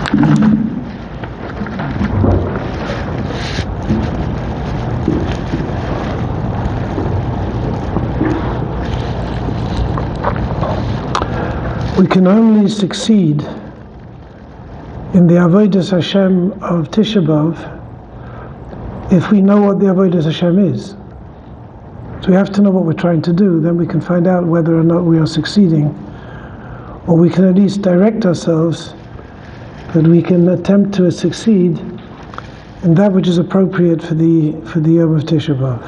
We can only succeed in the Avodas Hashem of Tisha B'Av if we know what the Avodas Hashem is. So we have to know what we're trying to do, then we can find out whether or not we are succeeding, or we can at least direct ourselves that we can attempt to succeed in that which is appropriate for the Yom of Tisha B'Av.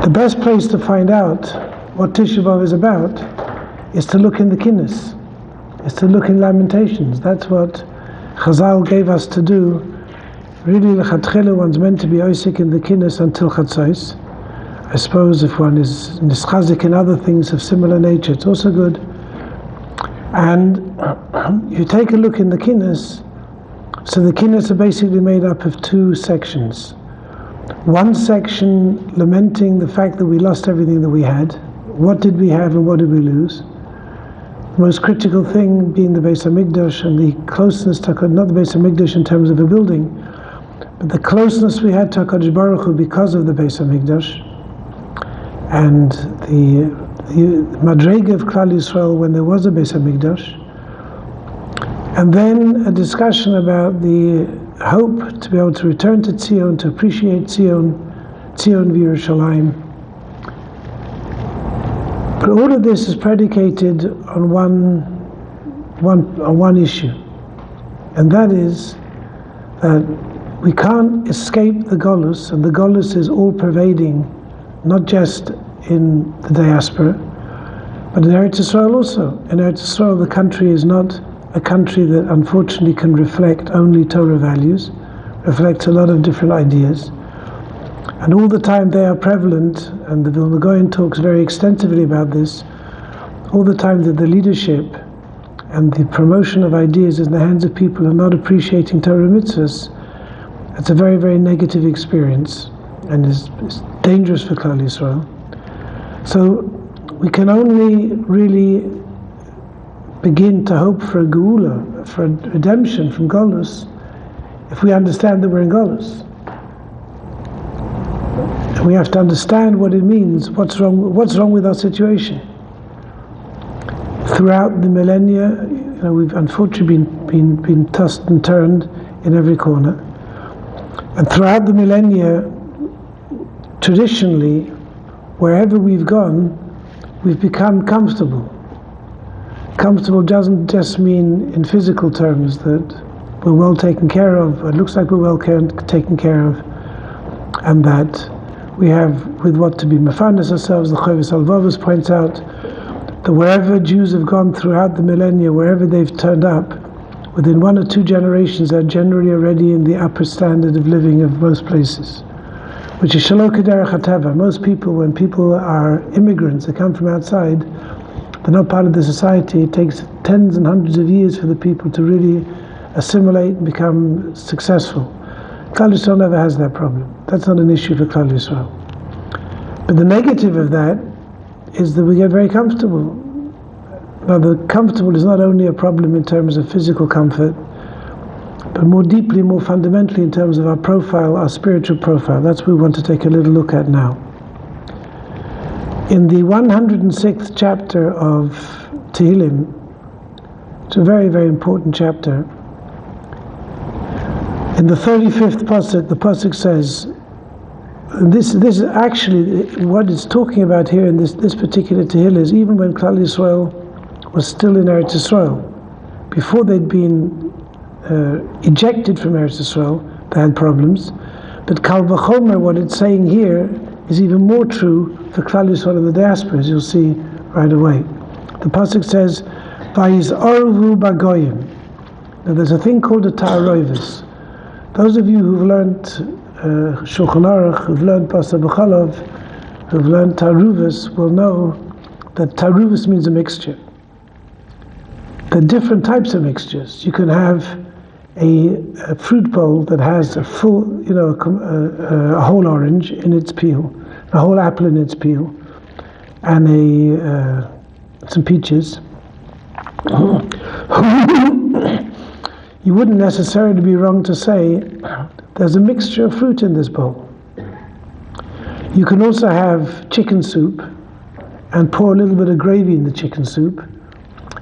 The best place to find out what Tisha B'Av is about is to look in the Kinnis, is to look in Lamentations. That's what Chazal gave us to do. Really, l'chatchila, one's meant to be oisik in the Kinnis until Chatzos. I suppose if one is nischazik in other things of similar nature, it's also good. And you take a look in the Kinnis. So the Kinnis are basically made up of two sections. One section lamenting the fact that we lost everything that we had. What did we have and what did we lose? The most critical thing being the Beis HaMikdash and the closeness to, not the Beis HaMikdash in terms of a building, but the closeness we had to HaKadosh Baruch Hu because of the Beis HaMikdash, and the Madrega of Klal Yisrael when there was a Beis HaMikdash, and then a discussion about the hope to be able to return to Tzion, to appreciate Tzion v'Yerushalayim. But all of this is predicated on one issue, and that is that we can't escape the Golus, and the Golus is all-pervading, not just in the diaspora, but in Eretz Yisrael also. In Eretz Yisrael, the country is not a country that unfortunately can reflect only Torah values, reflects a lot of different ideas. And all the time they are prevalent, and the Vilna Gaon talks very extensively about this, all the time that the leadership and the promotion of ideas in the hands of people who are not appreciating Torah mitzvahs, it's a very, very negative experience, and is dangerous for Klal Yisrael. So we can only really begin to hope for a geula, for a redemption from Golus, if we understand that we're in Golus. And we have to understand what it means, what's wrong with our situation. Throughout the millennia, we've unfortunately been tossed and turned in every corner. And throughout the millennia, traditionally, wherever we've gone, we've become comfortable. Comfortable doesn't just mean in physical terms that we're well taken care of, it looks like we're well taken care of, and that we have with what to be mefanes ourselves. The Chovis Alvavos points out that wherever Jews have gone throughout the millennia, wherever they've turned up, within 1 or 2 generations they're generally already in the upper standard of living of most places, which is Shalom Kederach HaTeva. Most people, when people are immigrants, they come from outside, they're not part of the society. It takes tens and hundreds of years for the people to really assimilate and become successful. Klal Yisrael never has that problem. That's not an issue for Klal Yisrael. But the negative of that is that we get very comfortable. Now, the comfortable is not only a problem in terms of physical comfort, but more deeply, more fundamentally in terms of our profile, our spiritual profile. That's what we want to take a little look at now. In the 106th chapter of Tehillim, it's a very, very important chapter. In the 35th pasuk, the pasuk says, and this is actually what it's talking about here in this particular Tehillah is even when Klal Yisrael was still in Eretz Yisrael, before they'd been ejected from Eretz Yisrael, they had problems. But Kal V'chomer, what it's saying here, is even more true for Klal Yisrael in the diaspora, as you'll see right away. The pasuk says, "Vayizarvu bagoyim." Now, there's a thing called a ta'aroivus. Those of you who've learned Shulchan Aruch, who've learned Pasa B'Chalav, who've learned Taruvus, will know that Taruvus means a mixture. There are different types of mixtures. You can have a fruit bowl that has a full, a whole orange in its peel, a whole apple in its peel, and some peaches. you wouldn't necessarily be wrong to say there's a mixture of fruit in this bowl. You can also have chicken soup and pour a little bit of gravy in the chicken soup,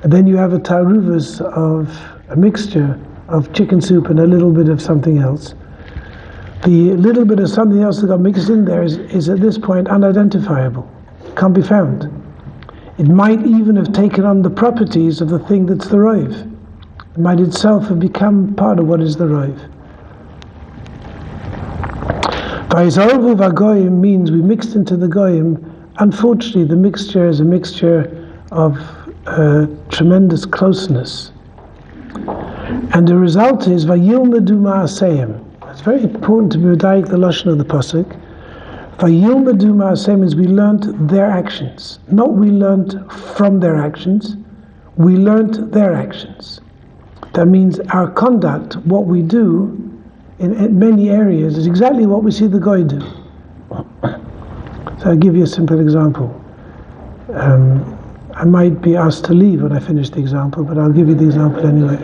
and then you have a taruvas of a mixture of chicken soup and a little bit of something else. The little bit of something else that got mixed in there is at this point unidentifiable, can't be found. It might even have taken on the properties of the thing that's the roiv. It might itself have become part of what is the roiv. Vayizarvu v'goyim means we mixed into the goyim. Unfortunately, the mixture is a mixture of tremendous closeness. And the result is vayilmedu ma'asehim. It's very important to be medayik the lashon of the pasuk. Vayilmedu ma'asehim means we learnt their actions. Not we learnt from their actions, we learnt their actions. That means our conduct, what we do in many areas, is exactly what we see the goy do. So I'll give you a simple example. I might be asked to leave when I finish the example, but I'll give you the example anyway.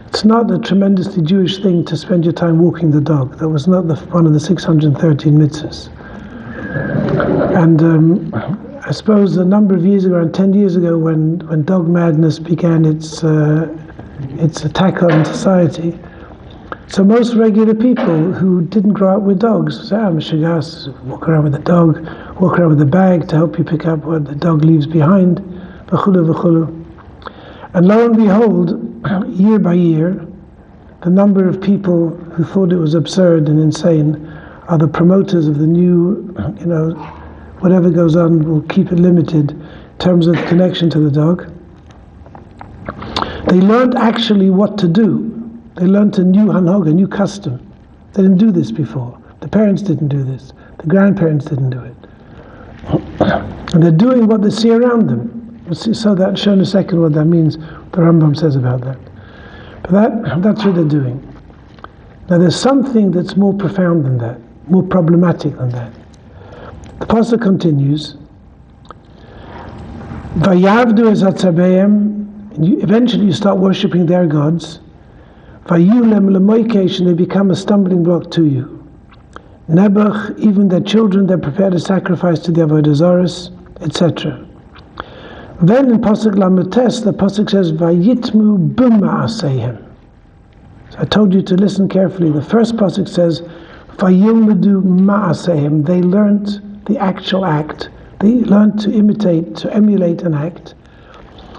It's not a tremendously Jewish thing to spend your time walking the dog. That was not one of the 613 mitzvahs. And I suppose a number of years ago, around 10 years ago, when dog madness began its attack on society, so most regular people who didn't grow up with dogs say, Mishagas, walk around with a dog, walk around with a bag to help you pick up what the dog leaves behind, v'chulu v'chulu. And lo and behold, year by year, the number of people who thought it was absurd and insane are the promoters of the new, whatever goes on, we'll keep it limited in terms of connection to the dog. They learned actually what to do. They learned a new hanhog, a new custom. They didn't do this before. The parents didn't do this. The grandparents didn't do it. And they're doing what they see around them. We'll so that show in a second what that means, the Rambam says about that. But that's what they're doing. Now there's something that's more profound than that, more problematic than that. The pasuk continues, Vayavdu es atzabeim, eventually you start worshipping their gods. Vayulem lemoikesh, and they become a stumbling block to you. Nebuch, even their children, they're prepared to sacrifice to the avodah zaros, etc. Then in pasuk lametes, the pasuk says, Vayitmu b'ma'aseihem. So I told you to listen carefully. The first pasuk says, Vayilmedu ma'aseihem. They learned the actual act. They learned to imitate, to emulate an act.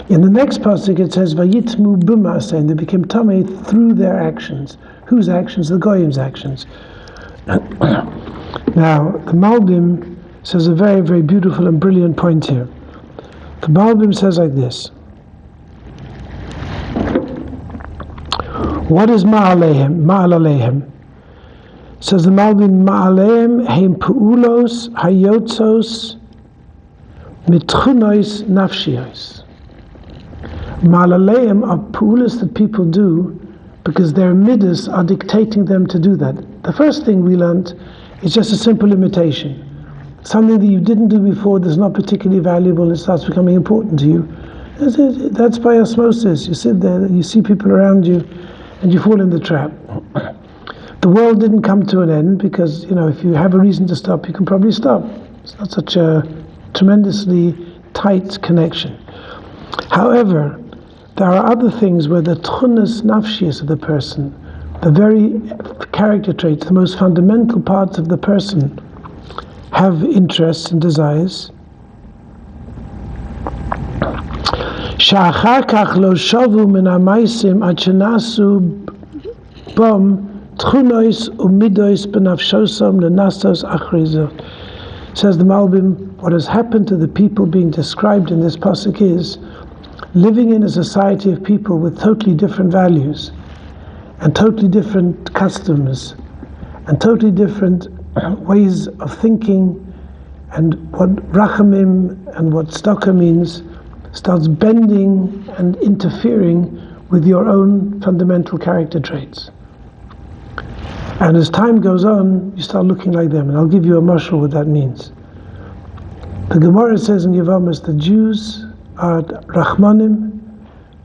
In the next pasuk it says, Vayitmu b'ma'aseihem. They became tamei through their actions. Whose actions? The goyim's actions. Now, the Malbim says a very, very beautiful and brilliant point here. The Malbim says like this. What is ma'alehem? Ma'alehem. Says the Malbim, ma'alehem heim pu'ulos hayotzos mitchunois nafshiyos. Ma'alehem are pu'ulos that people do because their midas are dictating them to do that. The first thing we learned is just a simple imitation. Something that you didn't do before that's not particularly valuable and it starts becoming important to you. That's by osmosis. You sit there, you see people around you, and you fall in the trap. The world didn't come to an end because, if you have a reason to stop, you can probably stop. It's not such a tremendously tight connection. However, there are other things where the tchunas nafshiyas of the person, the very character traits, the most fundamental parts of the person, have interests and desires. Sha'achar kach lo shavu min ha'maisim ad shenasu bom tchunos umidos benafshosam lenasos achrizot. Says the Malbim, what has happened to the people being described in this pasuk is living in a society of people with totally different values and totally different customs and totally different ways of thinking, and what rachamim and what tzedakah means starts bending and interfering with your own fundamental character traits. And as time goes on, you start looking like them. And I'll give you a mashal what that means. The Gemara says in Yevamos, the Jews are rachmanim,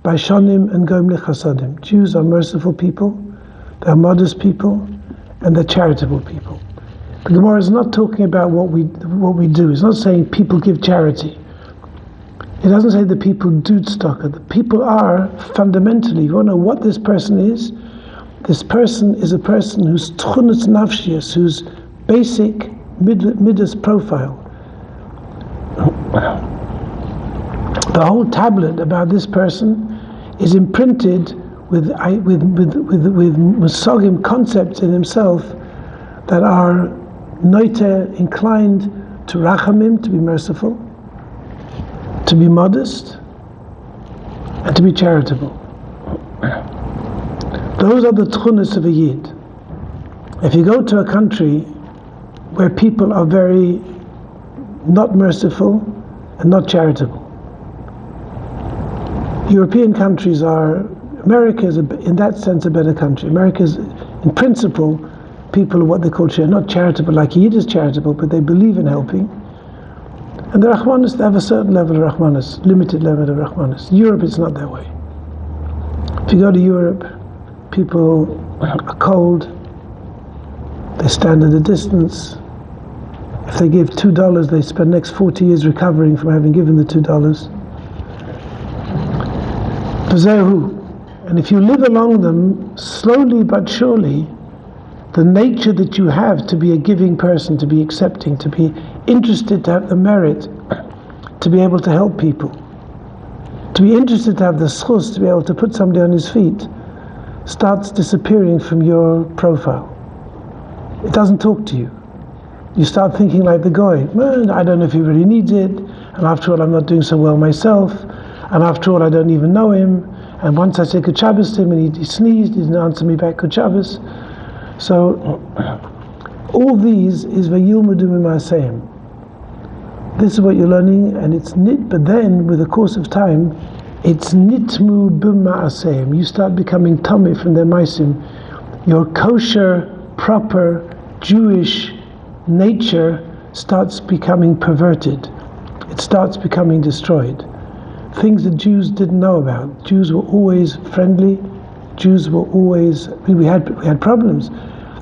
Baishanim and Gomli Chasadim. Jews are merciful people, they're modest people, and they're charitable people. The Gemara is not talking about what we do. It's not saying people give charity. It doesn't say the people do tzedakah. The people are fundamentally, you want to know what this person is? This person is a person whose tchunas nafshiyas, whose basic midas profile. The whole tablet about this person is imprinted with musagim concepts in himself that are noite, inclined to rachamim, to be merciful, to be modest, and to be charitable. Those are the tchunas of a yid. If you go to a country where people are very not merciful and not charitable, European countries are, America is in that sense a better country. America is, in principle, people are what they call not charitable, like Yid is charitable, but they believe in helping. And the Rahmanis, they have a certain level of Rahmanis, limited level of Rahmanis. Europe is not that way. If you go to Europe, people are cold, they stand at a distance. If they give $2, they spend the next 40 years recovering from having given the $2. And if you live among them, slowly but surely, the nature that you have to be a giving person, to be accepting, to be interested, to have the merit, to be able to help people, to be interested to have the schus, to be able to put somebody on his feet, starts disappearing from your profile. It doesn't talk to you. You start thinking like the goy, well, I don't know if he really needs it, and after all I'm not doing so well myself, and after all I don't even know him, and once I say Good Shabbos to him and he sneezed, he didn't answer me back Good Shabbos. So all these is vayilmudu mima'asehim. This is what you're learning, and it's nit, but then with the course of time, it's nitmu b'ma'asehim. You start becoming tummy from their maisim. Your kosher, proper, Jewish nature starts becoming perverted. It starts becoming destroyed. Things that Jews didn't know about. Jews were always friendly. Jews were always, we had problems.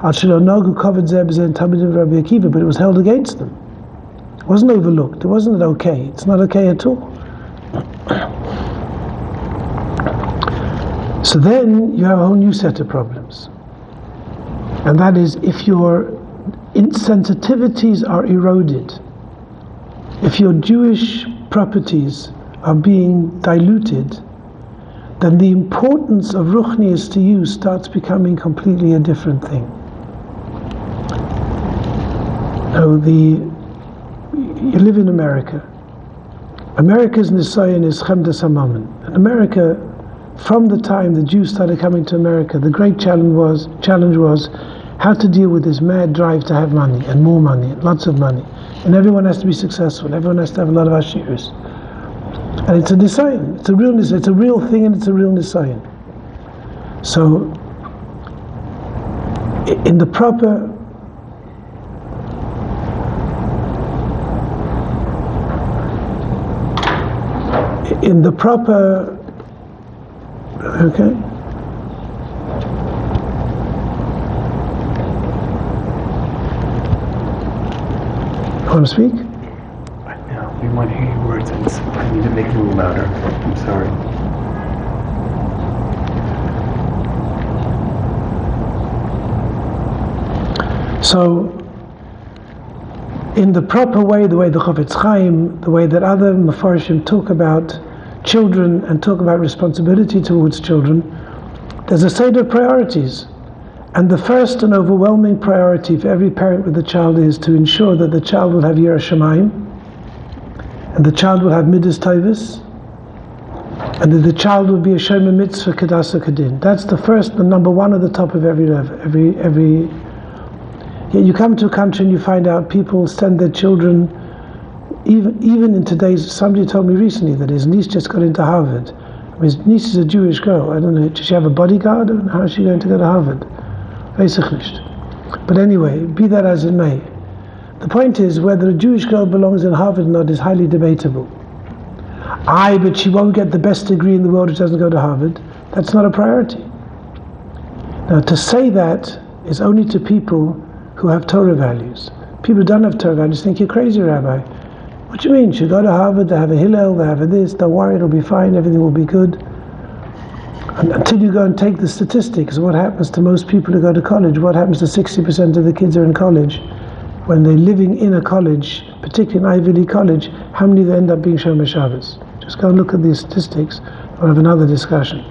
But it was held against them. It wasn't overlooked. It wasn't okay. It's not okay at all. So then you have a whole new set of problems. And that is if your insensitivities are eroded, if your Jewish properties are being diluted, then the importance of ruchnius to you starts becoming completely a different thing. Now, you live in America. America's nisayon is chemdas hamammon. In America, from the time the Jews started coming to America, the great challenge was how to deal with this mad drive to have money and more money, and lots of money, and everyone has to be successful. Everyone has to have a lot of ashiris. And it's a nisayon. It's a real nisayon. It's a real thing, and it's a real nisayon. So, in the proper okay. You want to speak? No, we want to hear your words, and I need to make it a little louder. I'm sorry. So, in the proper way, the way the Chofetz Chaim, the way that other Mefarshim talk about children and talk about responsibility towards children, there's a set of priorities. And the first and overwhelming priority for every parent with a child is to ensure that the child will have Yirah Shamayim, and the child will have Midas Tovos, and that the child will be a Shomer Mitzvah Kedasa Kedin. That's the first, the number one at the top of every level. Yet you come to a country and you find out people send their children, even in today's, somebody told me recently that his niece just got into Harvard. His niece is a Jewish girl. I don't know, does she have a bodyguard? Or how is she going to go to Harvard? But anyway, be that as it may, the point is whether a Jewish girl belongs in Harvard or not is highly debatable. But she won't get the best degree in the world if she doesn't go to Harvard. That's not a priority. Now, to say that is only to people who have Torah values. People who don't have Torah values think you're crazy, Rabbi. What do you mean? She'll go to Harvard, they have a Hillel, they have a this, don't worry, it'll be fine, everything will be good. And until you go and take the statistics, what happens to most people who go to college? What happens to 60% of the kids who are in college? When they're living in a college, particularly an Ivy League college, how many they end up being Shomer Shabbos? Just go and look at these statistics. We'll have another discussion.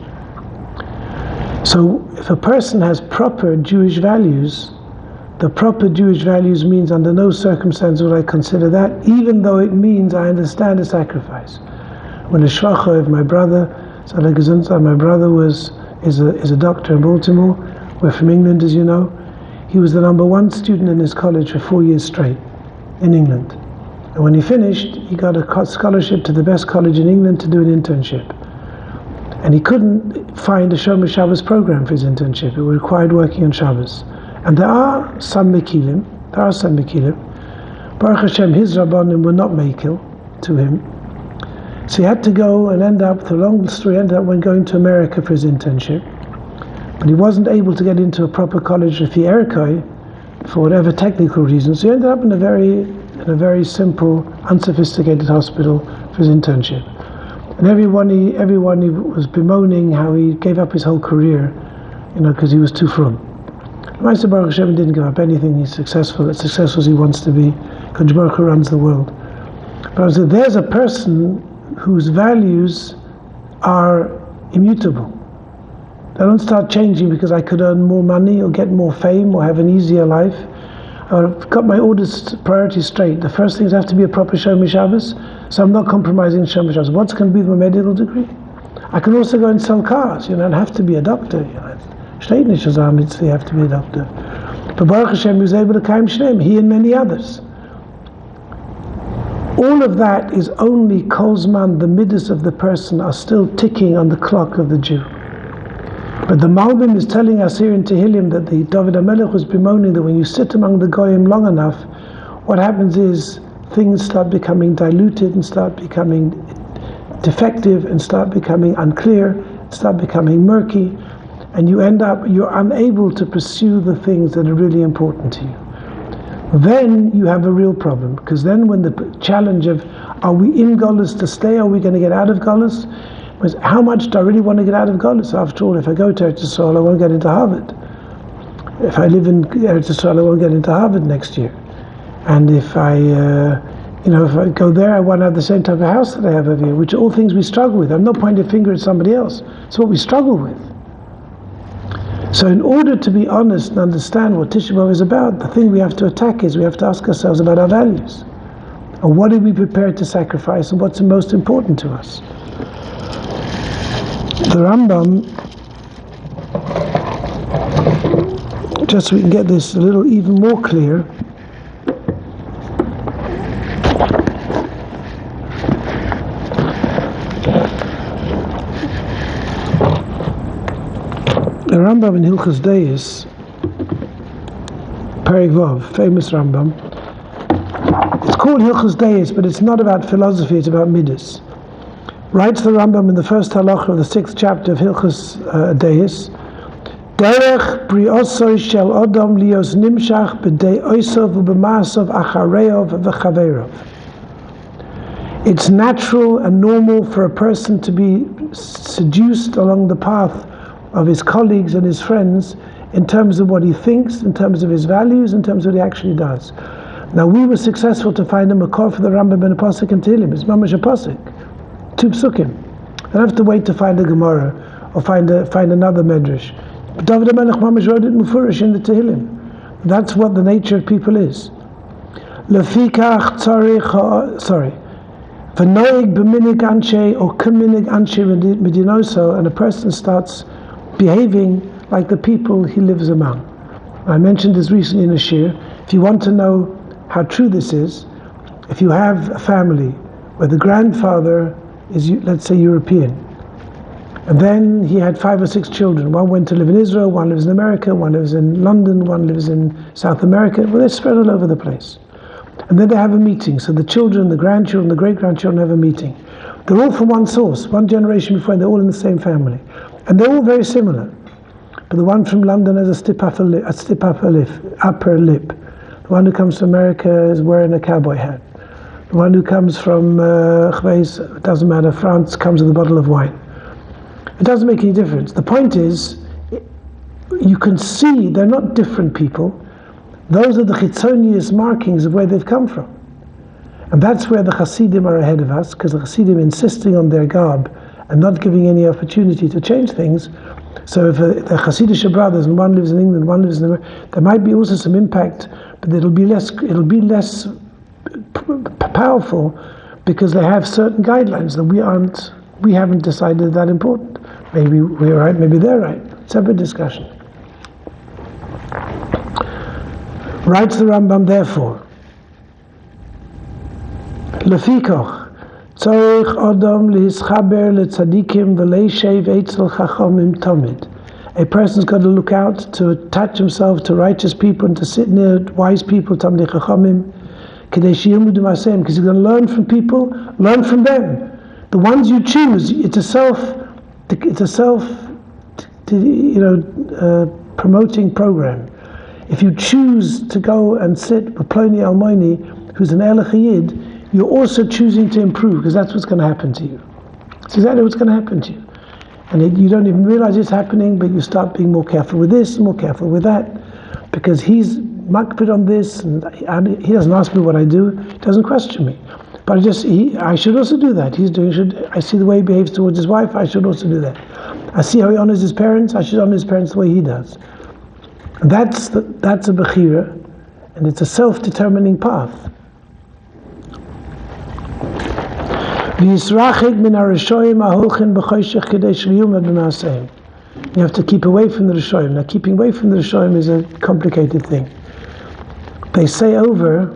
So if a person has proper Jewish values, the proper Jewish values means under no circumstance would I consider that, even though it means I understand a sacrifice. When a Shvacha of my brother, my brother is a doctor in Baltimore. We're from England, as you know. He was the number one student in his college for 4 years straight in England. And when he finished, he got a scholarship to the best college in England to do an internship. And he couldn't find a Shomer Shabbos program for his internship. It required working on Shabbos. And there are some Mekilim. Baruch Hashem, his Rabbanim were not Mekil to him. So he had to go and end up, the long story, ended up when going to America for his internship. But he wasn't able to get into a proper college of Erikoi for whatever technical reasons. So he ended up in a very simple, unsophisticated hospital for his internship. And everyone he was bemoaning how he gave up his whole career, because he was too frum. Ma'aseh Baruch Hashem didn't give up anything. He's successful as he wants to be. Kodesh Baruch Hu runs the world. But I said, there's a person whose values are immutable. They don't start changing because I could earn more money or get more fame or have an easier life. I've got my priorities straight. The first thing is I have to be a proper Shomer Shabbos, so I'm not compromising Shomer Shabbos. What's going to be with my medical degree? I can also go and sell cars, and have to be a doctor. Steht nicht so you have to be a doctor. But Baruch Hashem, he was able to kaim shneim, he and many others. All of that is only Kolzman, the midas of the person are still ticking on the clock of the Jew. But the Malbim is telling us here in Tehillim that the David HaMelech was bemoaning that when you sit among the Goyim long enough, what happens is things start becoming diluted and start becoming defective and start becoming unclear, start becoming murky, and you're unable to pursue the things that are really important to you. Then you have a real problem, because then when the challenge of are we in Golus to stay, are we going to get out of Golus? Was how much do I really want to get out of Golus? After all, if I go to Eretz Yisrael, I won't get into Harvard. If I live in Eretz Yisrael, I won't get into Harvard next year. And if I go there, I want to have the same type of house that I have over here, which are all things we struggle with. I'm not pointing a finger at somebody else. It's what we struggle with. So in order to be honest and understand what Tisha B'Av is about, the thing we have to attack is we have to ask ourselves about our values. And what are we prepared to sacrifice and what's the most important to us? The Rambam, just so we can get this a little even more clear, the Rambam in Hilchos Deis, Perek Vav, famous Rambam. It's called Hilchos Deis, but it's not about philosophy, it's about midas. Writes the Rambam in the first halacha of the 6th chapter of Hilchos Deis, Derech briosoi shel odom lios nimshach b'dei oisov u'b'ma'asov achareov v'chaverov. It's natural and normal for a person to be seduced along the path of his colleagues and his friends in terms of what he thinks, in terms of his values, in terms of what he actually does. Now we were successful to find a makor for the Rambam in a pasuk in Tehillim. It's mamash a pasuk, 2 psukim. I don't have to wait to find a Gemara or find another medrash. But David HaMelech mamash wrote it mufurish in the Tehillim. That's what the nature of people is. Lefikach tzarich v'noig b'minig anshe or k'minig anshe medinoso, and a person starts behaving like the people he lives among. I mentioned this recently in a shir. If you want to know how true this is, if you have a family where the grandfather is, let's say, European, and then he had 5 or 6 children. One went to live in Israel, one lives in America, one lives in London, one lives in South America. Well, they're spread all over the place. And then they have a meeting. So the children, the grandchildren, the great-grandchildren have a meeting. They're all from one source, one generation before, and they're all in the same family. And they're all very similar. But the one from London has a stiff upper lip. The one who comes to America is wearing a cowboy hat. The one who comes from, it doesn't matter, France, comes with a bottle of wine. It doesn't make any difference. The point is, you can see they're not different people. Those are the chitzonius markings of where they've come from. And that's where the Hasidim are ahead of us, because the Hasidim insisting on their garb and not giving any opportunity to change things. So if the Hasidic brothers, and one lives in England, one lives in America, there might be also some impact, but it'll be less powerful, because they have certain guidelines that we haven't decided that important. Maybe we're right, maybe they're right. Separate discussion. Writes the Rambam, therefore, Lefikoch tzorich odom lihischaber letzadikim v'leishev eitzel chachamim tamid. A person's got to look out to attach himself to righteous people and to sit near wise people, tamdei chachamim, kedei sheyilmudu ma'aseim, because you're going to learn from people, learn from them. The ones you choose, it's a self promoting program. If you choose to go and sit with Ploni Almoini, who's an Erlich Yid, you're also choosing to improve, because that's what's going to happen to you. It's exactly what's going to happen to you. And you don't even realize it's happening, but you start being more careful with this, more careful with that, because he's makpid on this, and he doesn't ask me what I do, he doesn't question me. But I should also do that. I see the way he behaves towards his wife, I should also do that. I see how he honors his parents, I should honor his parents the way he does. That's a bechira, and it's a self-determining path. You have to keep away from the Rishoyim. Now, keeping away from the Rishoyim is a complicated thing. They say over,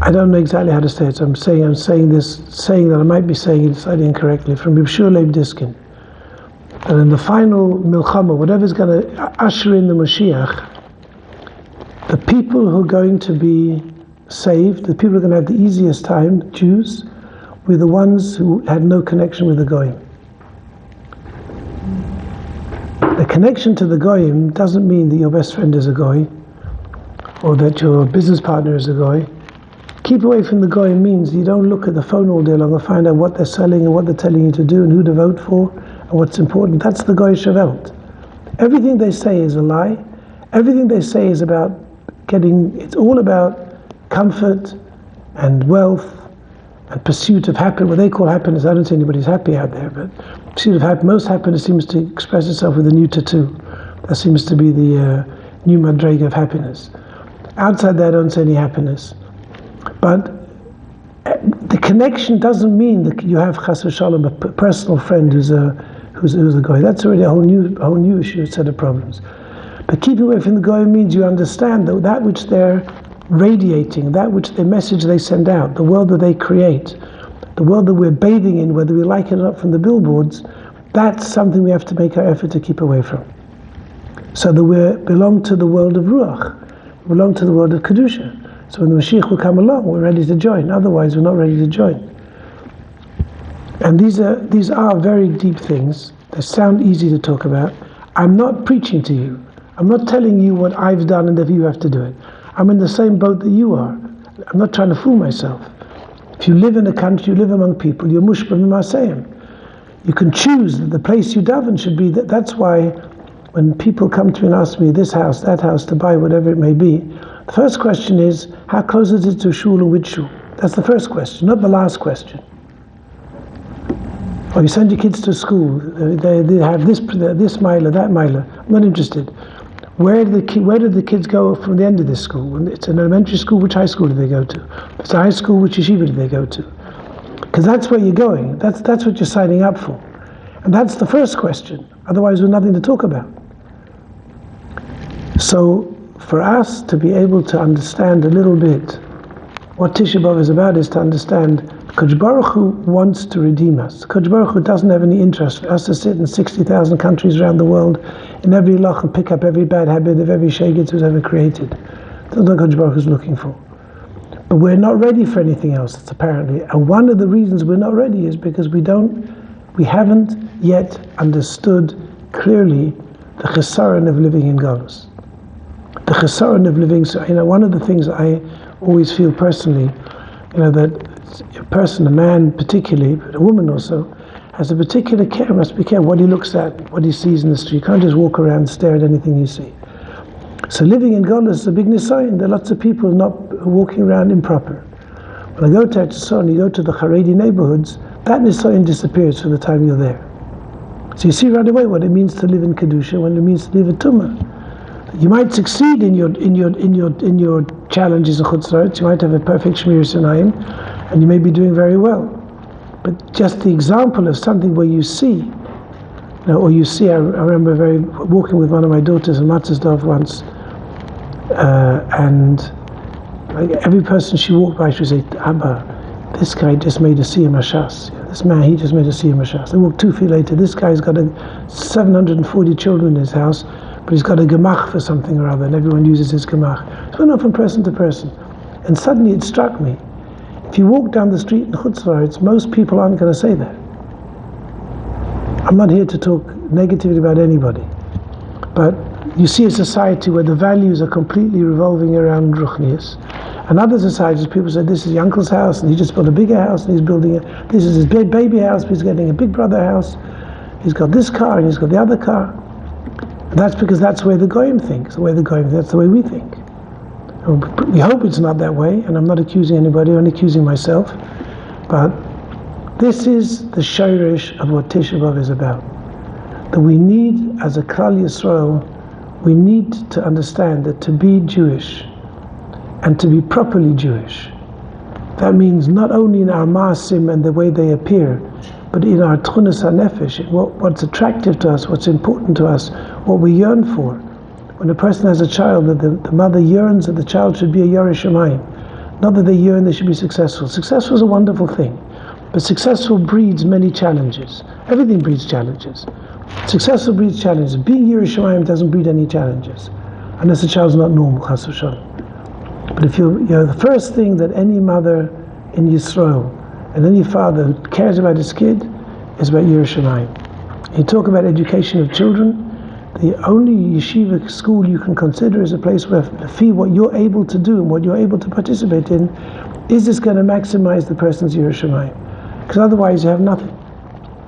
I don't know exactly how to say it, so I'm saying that I might be saying it slightly incorrectly, from Reb Shua Leib Diskin. And in the final milchama, whatever's going to usher in the Mashiach, the people who are going to be saved, the people who are going to have the easiest time, Jews, were the ones who had no connection with the Goyim. The connection to the Goyim doesn't mean that your best friend is a Goy, or that your business partner is a Goy. Keep away from the Goyim means you don't look at the phone all day long and find out what they're selling and what they're telling you to do and who to vote for and what's important. That's the Goyish Welt. Everything they say is a lie. Everything they say is about it's all about comfort and wealth and pursuit of happiness. What they call happiness, I don't say anybody's happy out there, but pursuit of happiness. Most happiness seems to express itself with a new tattoo. That seems to be the new madrega of happiness. Outside that, I don't say any happiness. But the connection doesn't mean that you have chas v'shalom, a personal friend who's a goy. That's already a whole new issue, set of problems. But keeping away from the goy means you understand that which they're radiating, that which the message they send out, the world that they create, the world that we're bathing in, whether we like it or not from the billboards, that's something we have to make our effort to keep away from. So that we belong to the world of Ruach, we belong to the world of Kedusha. So when the Mashiach will come along, we're ready to join. Otherwise, we're not ready to join. And these are very deep things. They sound easy to talk about. I'm not preaching to you. I'm not telling you what I've done and that you have to do it. I'm in the same boat that you are. I'm not trying to fool myself. If you live in a country, you live among people, you're mushba b'masayim. You can choose that the place you daven should be. That's why when people come to me and ask me this house, that house, to buy whatever it may be, the first question is, how close is it to shul or which shul? That's the first question, not the last question. Or you send your kids to school, they have this miler, that miler. I'm not interested. Where do the kids go from the end of this school? When it's an elementary school, which high school do they go to? If it's a high school, which yeshiva do they go to? Because that's where you're going. That's what you're signing up for. And that's the first question. Otherwise, there's nothing to talk about. So, for us to be able to understand a little bit what Tisha B'Av is about, is to understand Kodesh Baruch Hu wants to redeem us. Kodesh Baruch Hu doesn't have any interest for us to sit in 60,000 countries around the world in every loch and pick up every bad habit of every shegitz who's ever created. That's what Kodesh Baruch Hu is looking for. But we're not ready for anything else, apparently. And one of the reasons we're not ready is because we haven't yet understood clearly the chesaron of living in Galus. The chesaron of living, so, one of the things I always feel personally, that a person, a man particularly, but a woman also, has a particular care, must be careful what he looks at, what he sees in the street. You can't just walk around and stare at anything you see. So living in Galus is a big nisayon. There are lots of people not walking around improper. When I go to Eretz Yisrael and you go to the Haredi neighborhoods, that nisayon disappears for the time you're there. So you see right away what it means to live in Kedusha, what it means to live in Tumah. You might succeed in your challenges in Chutz La'aretz. You might have a perfect Shmiras Einayim, and you may be doing very well. But just the example of something where you see, I remember walking with one of my daughters in Matzersdorf once, and like every person she walked by, she would say, Abba, this guy just made a Siyum Hashas. This man, he just made a Siyum Hashas. I walked 2 feet later, this guy's got 740 children in his house, but he's got a gemach for something or other, and everyone uses his gemach. So went on from person to person. And suddenly it struck me, if you walk down the street in Chutz La'aretz, most people aren't going to say that. I'm not here to talk negatively about anybody, but you see a society where the values are completely revolving around Ruchnius, and other societies, people say, this is your uncle's house, and he just built a bigger house, and he's building this is his baby house, but he's getting a big brother house, he's got this car, and he's got the other car. And that's because that's the way the Goyim think, that's the way we think. We hope it's not that way, and I'm not accusing anybody, I'm only accusing myself, but this is the shorish of what Tisha B'Av is about. That we need, as a Klal Yisrael, we need to understand that to be Jewish and to be properly Jewish, that means not only in our maasim and the way they appear, but in our tchunas hanefesh, what's attractive to us, what's important to us, what we yearn for. When a person has a child, that the mother yearns that the child should be a Yoreh Shamayim. Not that they yearn they should be successful. Successful is a wonderful thing, but successful breeds many challenges. Everything breeds challenges. Successful breeds challenges. Being Yoreh Shamayim doesn't breed any challenges, unless the child's not normal, chas v'shalom. But if the first thing that any mother in Yisrael and any father cares about his kid is about Yoreh Shamayim. You talk about education of children, the only yeshiva school you can consider is a place where what you're able to do and what you're able to participate in, is this going to maximize the person's Yoreh Shamayim? Because otherwise you have nothing.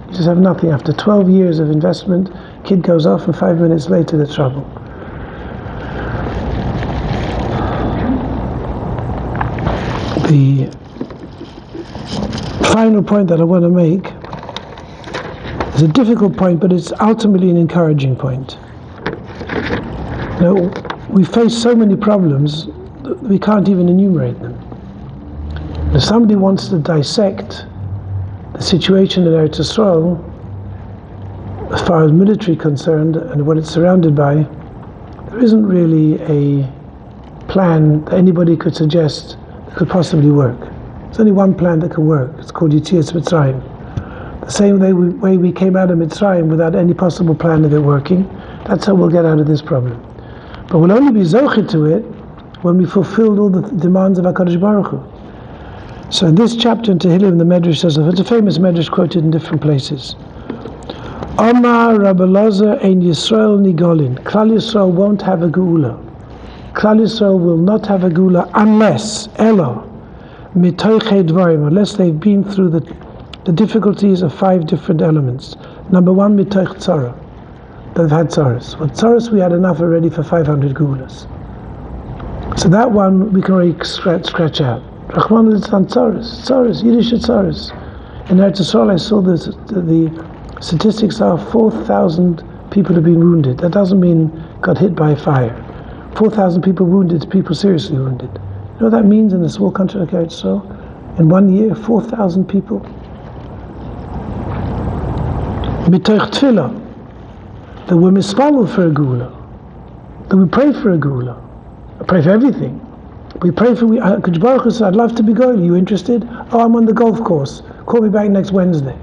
You just have nothing. After 12 years of investment, kid goes off and 5 minutes later there's trouble. The final point that I want to make is a difficult point, but it's ultimately an encouraging point. We face so many problems that we can't even enumerate them. If somebody wants to dissect the situation in Eretz Yisrael, as far as military concerned and what it's surrounded by, there isn't really a plan that anybody could suggest that could possibly work. There's only one plan that can work. It's called Yetzias Mitzrayim. The same way we came out of Mitzrayim without any possible plan of it working, that's how we'll get out of this problem. But we'll only be zocheh to it when we fulfilled all the demands of HaKadosh Baruch Hu. So in this chapter in Tehillim, the Medrash says, it's a famous Medrash quoted in different places. Omar Rabbi Elazar ein Yisrael nigolin. Klal Yisrael won't have a geula. Klal Yisrael will not have a geula unless, Elo, mitochei dvarim, unless they've been through the difficulties of 5 different elements. Number 1, mitoch tzara. They've had tzaras. Well, tzaras we had enough already for 500 geulas. So that one we can already scratch out. Rahman al-Islam tzaras, Yiddish tzaras. In Eretz Yisrael I saw the statistics are 4,000 people have been wounded. That doesn't mean got hit by fire. 4,000 people wounded, people seriously wounded. You know what that means in a small country like Eretz Yisrael? In 1 year, 4,000 people. Mitoch tefillah, that we mispalel for a geula, that we pray for a geula, we pray for everything. We pray for, Kadosh Baruch Hu said, I'd love to be going, are you interested? Oh, I'm on the golf course, call me back next Wednesday.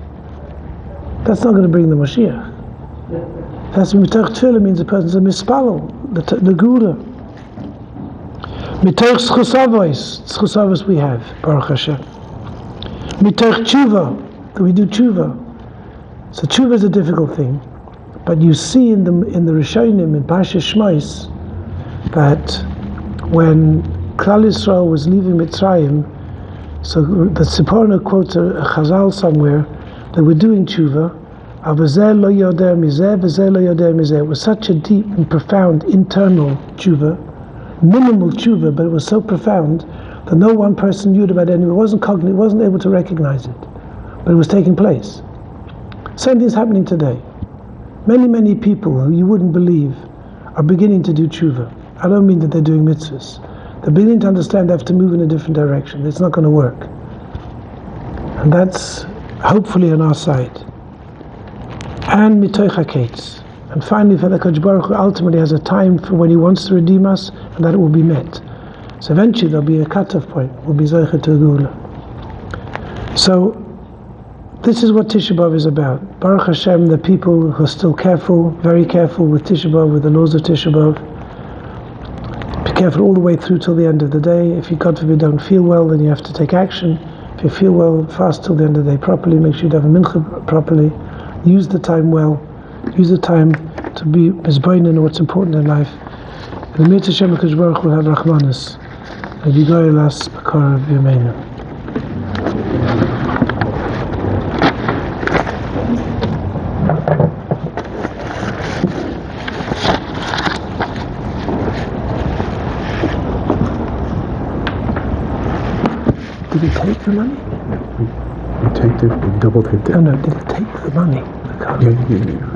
That's not going to bring the Mashiach. That's mitoch tefillah means the person's a mispalel, the geula. Mitoch schusavos we have, Baruch Hashem. Mitoch tshuva, that we do tshuva. So tshuva is a difficult thing, but you see in the Rishonim in Parshas Shmos that when Klal Yisrael was leaving Mitzrayim, so the Tzipporah quotes a Chazal somewhere that we're doing tshuva. It was such a deep and profound internal tshuva, minimal tshuva, but it was so profound that no one person knew about it. It wasn't cognizant, wasn't able to recognize it, but it was taking place. Same thing is happening today. Many people who you wouldn't believe are beginning to do tshuva. I don't mean that they're doing mitzvahs. They're beginning to understand they have to move in a different direction. It's not going to work. And that's hopefully on our side. And mitoch haketz. And finally, for the Kadosh Baruch Hu ultimately has a time for when He wants to redeem us, and that it will be met. So eventually there'll be a cutoff point. We'll be Zoche to Geula. So this is what Tisha B'Av is about. Baruch Hashem, the people who are still careful, very careful with Tisha B'Av, with the laws of Tisha B'Av. Be careful all the way through till the end of the day. If you, God forbid, don't feel well, then you have to take action. If you feel well, fast till the end of the day properly. Make sure you have a mincha properly. Use the time well. Use the time to be mizbein in what's important in life. And the Mitzvah Shem HaKadosh Baruch Hu will have rachmanis. And you go elas b'karav yameinu. Did he take the money? We taped it, we double taped it. No, did he take the money? The card? Yeah.